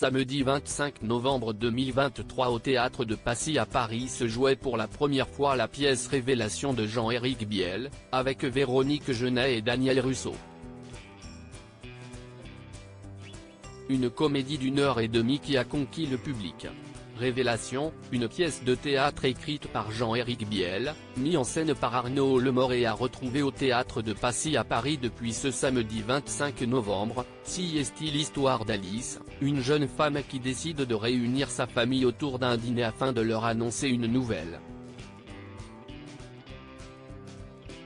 Samedi 25 novembre 2023 au théâtre de Passy à Paris se jouait pour la première fois la pièce Révélation de Jean-Éric Biel, avec Véronique Genet et Daniel Russo. Une comédie d'1h30 qui a conquis le public. Révélation, une pièce de théâtre écrite par Jean-Éric Biel, mise en scène par Arnaud Lemort et à retrouver au théâtre de Passy à Paris depuis ce samedi 25 novembre, est l'histoire d'Alice, une jeune femme qui décide de réunir sa famille autour d'un dîner afin de leur annoncer une nouvelle.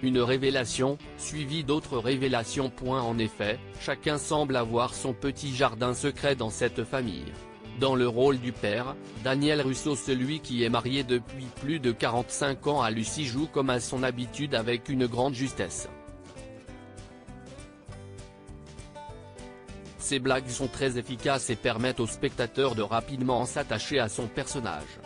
Une révélation, suivie d'autres révélations. En effet, chacun semble avoir son petit jardin secret dans cette famille. Dans le rôle du père, Daniel Russo, celui qui est marié depuis plus de 45 ans à Lucie, joue comme à son habitude avec une grande justesse. Ses blagues sont très efficaces et permettent au spectateur de rapidement s'attacher à son personnage.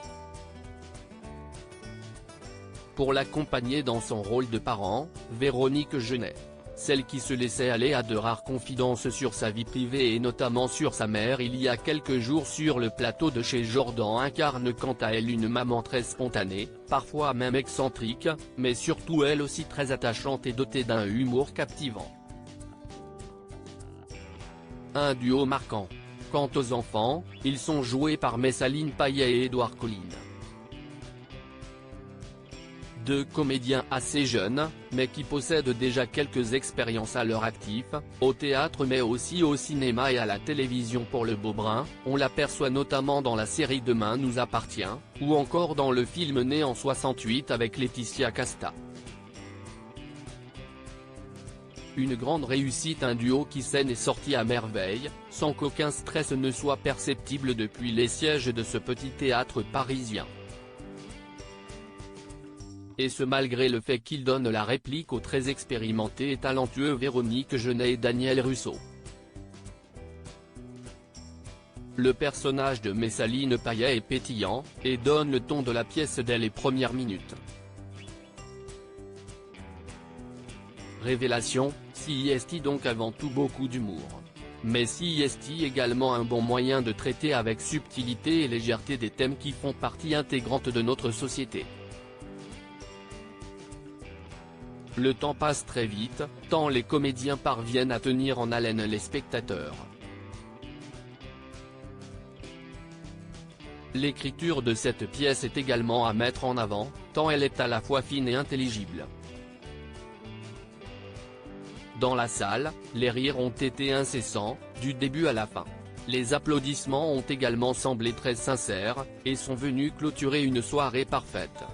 Pour l'accompagner dans son rôle de parent, Véronique Genet, celle qui se laissait aller à de rares confidences sur sa vie privée et notamment sur sa mère il y a quelques jours sur le plateau de chez Jordan, incarne quant à elle une maman très spontanée, parfois même excentrique, mais surtout elle aussi très attachante et dotée d'un humour captivant. Un duo marquant. Quant aux enfants, ils sont joués par Messaline Payet et Édouard Colline. Deux comédiens assez jeunes, mais qui possèdent déjà quelques expériences à leur actif, au théâtre mais aussi au cinéma et à la télévision. Pour le Beaubrun, on l'aperçoit notamment dans la série Demain nous appartient, ou encore dans le film Né en 68 avec Laetitia Casta. Une grande réussite, un duo qui scène et sorti à merveille, sans qu'aucun stress ne soit perceptible depuis les sièges de ce petit théâtre parisien. Et ce malgré le fait qu'il donne la réplique aux très expérimentés et talentueux Véronique Genet et Daniel Russo. Le personnage de Messaline Payet est pétillant, et donne le ton de la pièce dès les premières minutes. Révélation, est donc avant tout beaucoup d'humour. Mais est également un bon moyen de traiter avec subtilité et légèreté des thèmes qui font partie intégrante de notre société. Le temps passe très vite, tant les comédiens parviennent à tenir en haleine les spectateurs. L'écriture de cette pièce est également à mettre en avant, tant elle est à la fois fine et intelligible. Dans la salle, les rires ont été incessants, du début à la fin. Les applaudissements ont également semblé très sincères, et sont venus clôturer une soirée parfaite.